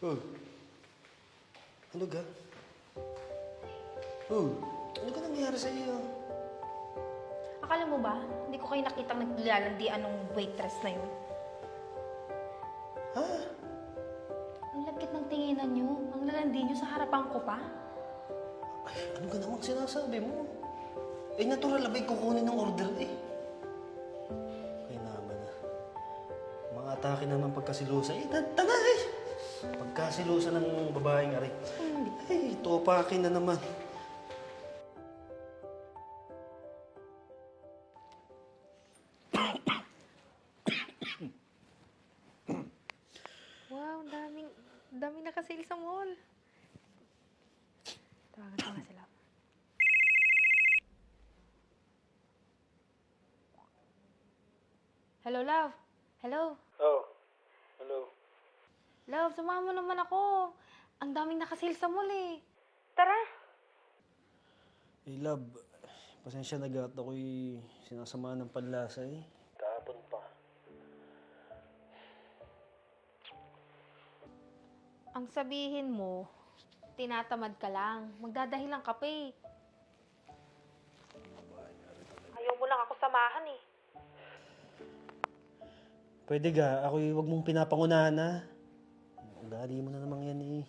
Oh, ano ga? Oh, ano ka nangyayari sa iyo? Akala mo ba, hindi ko kayo nakitang naglalandian ng waitress na yun? Ha? Ang lagkit ng tinginan nyo. Ang lalandi nyo sa harapan ko pa. Ay, ano ka namang sinasabi mo? Eh, natural abay kukunin ng order eh. Ay naman na. Mga atake naman pagkasilusa. Eh, taga eh. Pagkasilusa ng babaeng aray. Ay, topakin na naman. Wow, daming nakasale sa mall. Tawagan ko nga sila. Hello, love. Hello. Oh, hello. Love, samahan mo naman ako. Ang daming nakasale sa mall eh. Tara. Eh, love, pasensya na gat ako'y sinasama ng panlasa eh. Kahapon pa. Ang sabihin mo, tinatamad ka lang. Magdadahilan ka pa eh. Ayaw mo lang ako samahan eh. Pwede ga, ako'y wag mong pinapangunahan ha. Ugali mo na naman yan eh.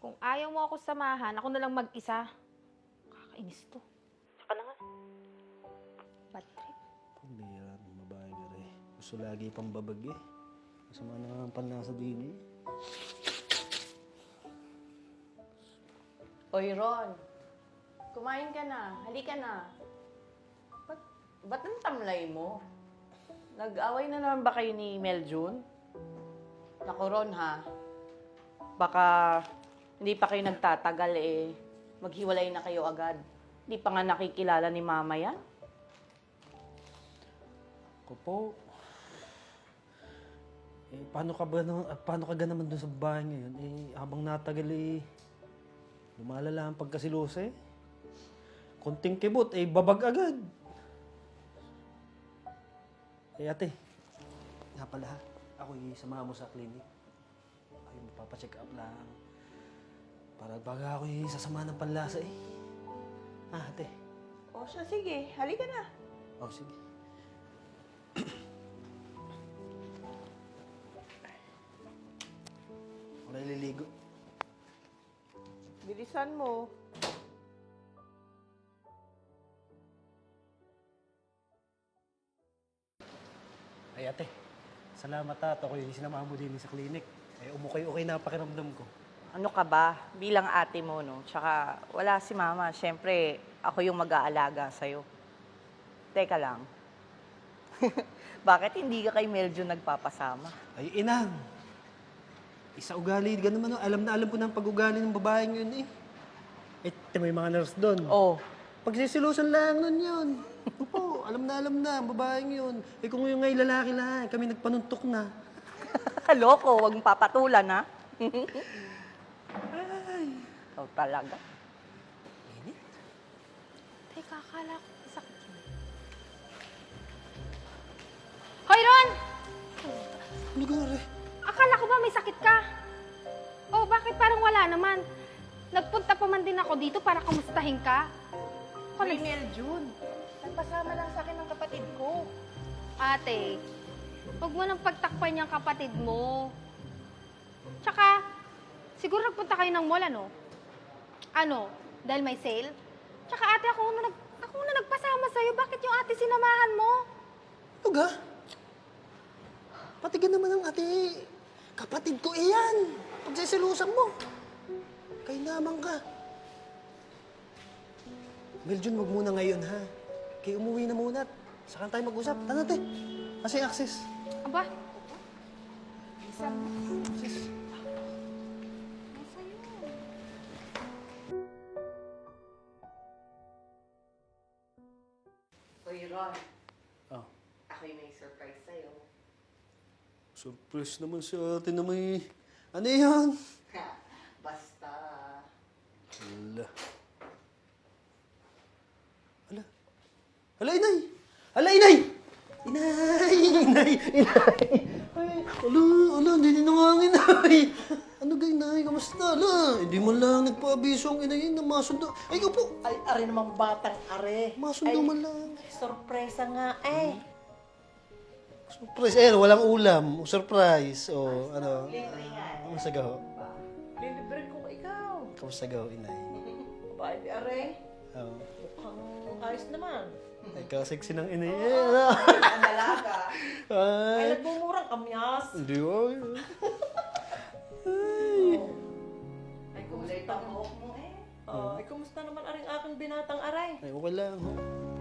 Kung ayaw mo ako samahan, ako na lang mag-isa. Kakainis to. Tsaka na nga. Bad trip. Pambira ng babae nga rin. Gusto lagi pang babag eh. Masama na nga ang panlasa din eh. Oy, Ron. Kumain ka na. Halika na. Ba't ang tamlay mo? Nag-away na naman ba kayo ni Meljun? Naku, Ron, ha? Baka hindi pa kayo nagtatagal eh. Maghiwalay na kayo agad. Hindi pa nga nakikilala ni Mama yan. Ako po. Eh, paano ka ga naman dun sa bahay ngayon? Eh, habang natagal eh, lumalala ang pagkasilusa eh. Kunting kibot, eh, babag agad. Eh, ate, nga pala ha, ako samahan mo sa clinic. Ay, mapapacheck up lang. Para baga ako sasama ng panlasa eh. Ah, ate. O siya, sige. Halika na. Oh, sige. Ako na ililigo. Bilisan mo. Ay, ate. Salamat at ako sinamahan mo din sa clinic. Eh, umukay-okay na pakiramdam ko. Ano ka ba? Bilang ate mo, no? Tsaka wala si Mama. Siyempre, ako yung mag-aalaga sa'yo. Teka lang. Bakit hindi ka kay Meljun nagpapasama? Ay, inang. Isa ugali, ganun naman. Alam na alam ko ng pag-ugali ng babaeng yun eh. Eh, may mga nurse doon. Oh, Pagsisilusan lang nun yun. Opo, alam na ang babaeng yun. Eh kung yung ngay lalaki lang, kami nagpanuntok na. loko. Huwag mong papatulan, ha? Ay, Ikaw talaga. init. Teka, akala ko sakit yun. Hoy, Ron! Ano gari? Akala ko ba may sakit ka? Oh, bakit parang wala naman? Nagpunta pa man din ako dito para kamustahin ka. Hoy, Meljun. Nagpasama lang sa akin ng kapatid ko. Ate, huwag mo nang pagtakpan yung kapatid mo. Tsaka, siguro nagpunta kayo ng mall, ano? Ano? Dahil may sale? Tsaka ate, ako na nagpasama sa'yo. Bakit yung ate sinamahan mo? Ano ga? Pati ka naman ang ate. Kapatid ko iyan. Pagsisilusan mo. Kay naman ka. Meljun, wag muna ngayon ha. Kaya umuwi na muna. Saka tayo mag-usap. Tana, te. Kasi access. Aba, Access. Hoy, Ron. Oh. Ako'y may surprise sa'yo. Surprise naman si ate na may... Ano yan? Basta. Hala. Hala. Hala, inay! Hala, inay! Inay! Inay! Inay! Ay, hala, hindi na nagpa-abiso ang inay na masundo. Ay, upo! Ay, are namang batang are. Masundo Ay, man lang. sorpresa nga eh. Surprise. Eh, walang ulam. Surprise. O, ano? Kamusta gaho? Lilibre ko ikaw. Kamusta gaho, inay? Ba, di are. Oo. Mukhang ayos naman. Ay, kasexy ng inay. Eh, ano? Ang dalaga. Ay, Ay. nagmumurang kamyas. Hindi ko. Ay, kumusta ang buhok mo eh? Ay, kumusta naman aring aking binatang aray? Ay, okay lang. Ho.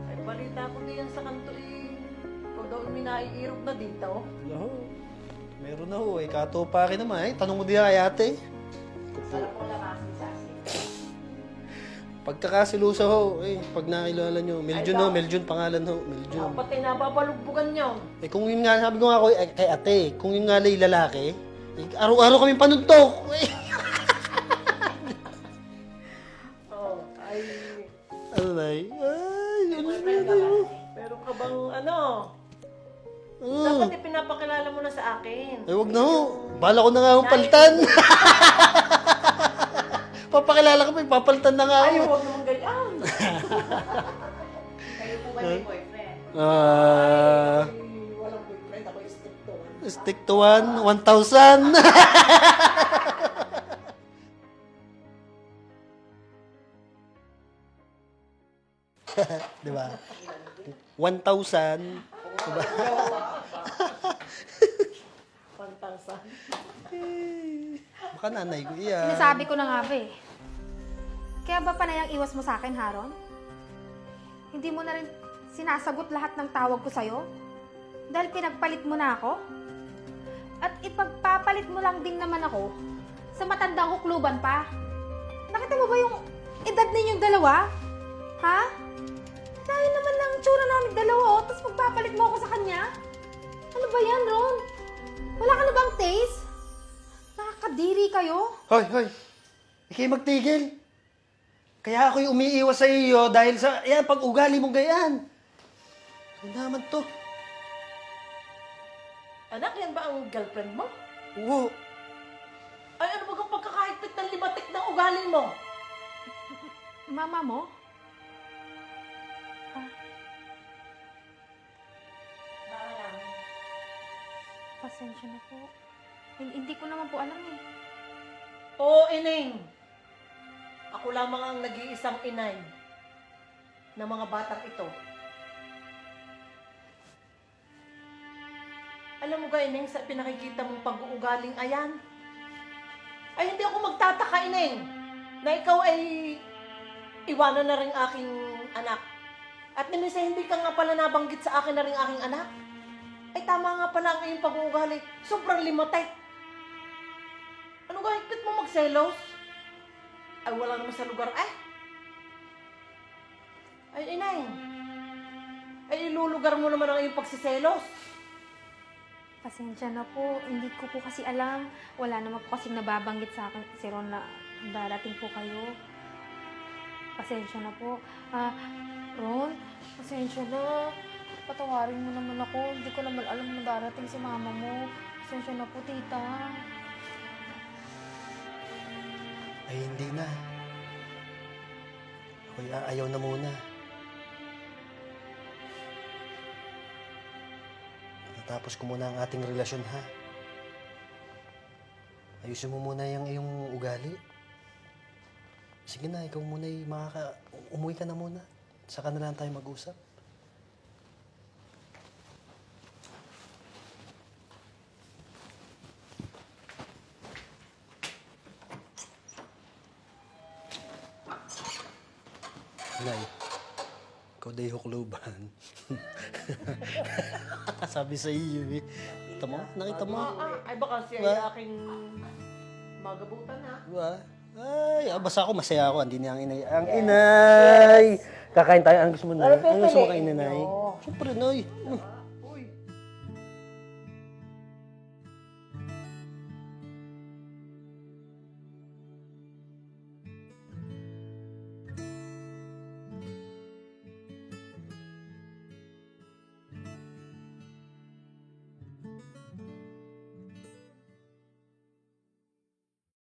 Ay, balita ko diyan sa kanto eh. Ikaw daw may naiirog na dito. Ho. Meron na ho. Eh, katupakin naman. Ay, tanong mo di ay ate. Sarap mo lakasin sa asin. Pagkakasilusa ho. Eh, pag nakilala nyo. Meljun ho. Meljun pangalan ho. Meljun. Dapat ay napapalugbugan niyo. Eh, kung yun nga, sabi ko nga kay ate, kung yun nga lay lalaki, eh, araw-araw kami panuntok. Eh. Oh, ay... Ano na eh? Ay, ano na Friend ka ba? yun? Meron ka bang ano? Ah. Dapat ipinapakilala mo na sa akin. Ay, wag na ho. Bala ko na nga akong palitan. Papakilala ka pa, papalitan na nga Ay, ako. huwag naman ganyan. Kayo po ba may boyfriend? Ah, Ay, walang boyfriend. Ako stick to. stick to 1,000. Di ba? 1,000. Pantasan. Baka nanay ko iyan. Sinasabi ko na nga ba eh. Kaya ba panayang iwas mo sa akin, Haron? Hindi mo na rin sinasagot lahat ng tawag ko sa'yo? Dahil pinagpalit mo na ako? At ipagpapalit mo lang din naman ako sa matandang hukluban pa. Nakita mo ba yung edad ninyong dalawa? Ha? Dahil naman lang tsura namin dalawa, oh, tapos magpapalit mo ako sa kanya? Ano ba yan, Ron? Wala ka na bang taste? Nakakadiri kayo? Hoy, hoy. Ikay magtigil. Kaya ako'y umiiwas sa iyo dahil sa, yan, pag ugali mong gayaan. Ano naman to? Anak, yan ba ang girlfriend mo? Oo. Ay, ano ba kang pagkakahigpit ng libatik ng ugali mo? Mama mo? Baka namin. Pasensya na po. Hindi ko naman po alam eh. Oo, Ineng. Ako lamang ang nag-iisang inay ng mga batang ito. Alam mo ba, Ineng, sa pinakikita mong pag-uugaling ayan? Ay, hindi ako magtataka, Ineng, na ikaw ay iwanan na rin aking anak. At minsan hindi ka nga pala nabanggit sa akin na rin aking anak. Ay, tama nga pala ang iyong pag-uugali. Sobrang limited. Ano ka, higpit mo magselos? Ay, wala naman sa lugar. Ay, inay. Ay, ilulugar mo naman ang iyong pagsiselos. Pasensya na po. Hindi ko po kasi alam. Wala naman po kasing nababanggit sa akin si Ron na darating po kayo. Pasensya na po. Ron, pasensya na. Patawarin mo naman ako. Hindi ko naman alam na darating si mama mo. Pasensya na po, tita. Ay, hindi na. Ako'y aayaw na muna. Natapos ko muna ang ating relasyon, ha? Ayusin mo muna yung iyong ugali. Sige na, ikaw muna umuwi ka na muna. Saka na lang tayo mag-usap. Nay, ikaw day hukluban. Sabi sa iyo eh. Kita mo? Nakita mo? Ay, baka siya ay aking magabutan, ha? Diba? Ay, basta ako, masaya ako. Andi niya ang inay. Ang inay! Kakain tayo. Ang gusto mo, Nay? Ang gusto mo kain, Nay? Siyempre, Nay.